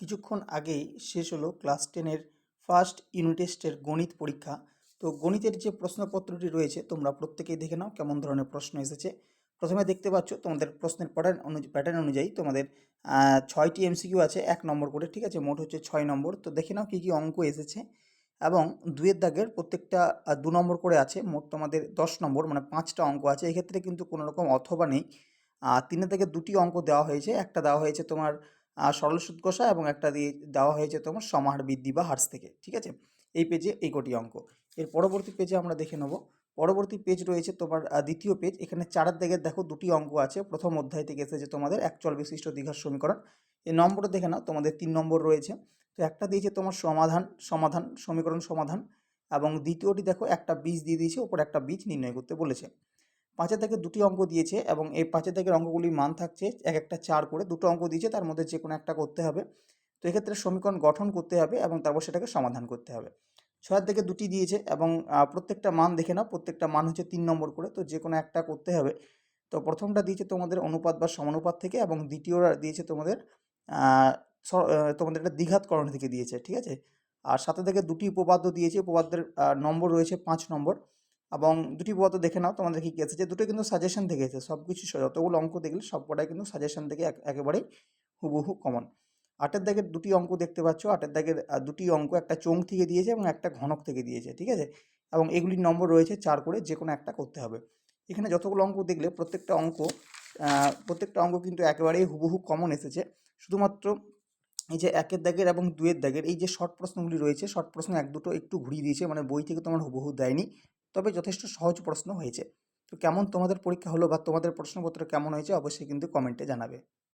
কিছুক্ষণ আগেই শেষ হলো ক্লাস 10-এর ফার্স্ট ইউনিট টেস্টের গণিত পরীক্ষা। তো গণিতের যে প্রশ্নপত্রটি রয়েছে তোমরা প্রত্যেকেই দেখে নাও কেমন ধরনের প্রশ্ন এসেছে। প্রথমে দেখতে পাচ্ছ তোমাদের প্রশ্নের প্যাটার্ন অনুযায়ী তোমাদের 6টি এমসিকিউ আছে 1 নম্বর করে, ঠিক আছে? মোট হচ্ছে 6 নম্বর। তো দেখে নাও কী কী অঙ্ক এসেছে। এবং 2-এর দাগের প্রত্যেকটা 2 নম্বর করে আছে, মোট তোমাদের 10 নম্বর, মানে 5টা অঙ্ক আছে। এক্ষেত্রে কিন্তু কোনো রকম অথবা নেই। 3-এর দাগের 2টি অঙ্ক দেওয়া হয়েছে, একটা দেওয়া হয়েছে তোমার সরল সুদ কষা এবং একটা দিয়ে দেওয়া হয়েছে তোমার সমাহার বৃদ্ধি বা হ্রাস থেকে, ঠিক আছে? এই পেজে এই কটি অঙ্ক। এর পরবর্তী পেজে আমরা দেখে নেব। পরবর্তী পেজ রয়েছে তোমার দ্বিতীয় পেজ। এখানে 4-এর দাগের দেখো 2টি অঙ্ক আছে। প্রথম অধ্যায় থেকে এসেছে তোমাদের একচল বিশিষ্ট দ্বিঘাত সমীকরণ। এই নম্বরে দেখে নাও তোমাদের 3 নম্বর রয়েছে। তো একটা দিয়েছে তোমার সমাধান সমীকরণ সমাধান, এবং দ্বিতীয়টি দেখো একটা বীজ দিয়ে দিয়েছে, ওপর একটা বীজ নির্ণয় করতে বলেছে। 5-এর দাগের 2টি অঙ্ক দিয়েছে এবং এই 5-এর দাগের অঙ্কগুলির মান থাকছে এক একটা 4 করে। 2টো অঙ্ক দিয়েছে, তার মধ্যে যে কোনো একটা করতে হবে। তো এক্ষেত্রে সমীকরণ গঠন করতে হবে এবং তারপর সেটাকে সমাধান করতে হবে। 6-এর দাগে 2টি দিয়েছে এবং প্রত্যেকটা মান দেখে নাও, প্রত্যেকটা মান হচ্ছে 3 নম্বর করে। তো যে কোনো একটা করতে হবে। তো প্রথমটা দিয়েছে তোমাদের অনুপাত বা সমানুপাত থেকে, এবং দ্বিতীয়টা দিয়েছে তোমাদের তোমাদের একটা দ্বিঘাতকরণ থেকে দিয়েছে, ঠিক আছে? আর 7-এর দাগে 2টি উপপাদ্য দিয়েছে। উপপাদ্যের নম্বর রয়েছে 5 নম্বর, এবং 2টি উপপাদ্য দেখে নাও তোমাদের কী কী এসেছে। দুটো কিন্তু সাজেশন থেকে এসেছে, সব কিছু যতগুলো অঙ্ক দেখলে সবকটাই কিন্তু সাজেশন থেকে একেবারেই হুবহু কমন। 8-এর দাগের 2টি অঙ্ক দেখতে পাচ্ছ। 8-এর দাগের 2টি অঙ্ক একটা চোঙ থেকে দিয়েছে এবং একটা ঘনক থেকে দিয়েছে, ঠিক আছে? এবং এগুলির নম্বর রয়েছে 4 করে, যে কোনো একটা করতে হবে। এখানে যতগুলো অঙ্ক দেখলে প্রত্যেকটা অঙ্ক কিন্তু একেবারেই হুবহু কমন এসেছে। শুধুমাত্র এই যে 1-এর দাগের এবং 2-এর দাগের এই যে শর্ট প্রশ্নগুলি রয়েছে, শর্ট প্রশ্ন 1-2টো একটু ঘুরিয়ে দিয়েছে, মানে বই থেকে তোমার হুবহু দেয়নি। তবে যথেষ্ট সহজ প্রশ্ন হয়েছে। তো কেমন তোমাদের পরীক্ষা হলো বা তোমাদের প্রশ্নপত্র কেমন হয়েছে অবশ্যই কিন্তু কমেন্টে জানাবে।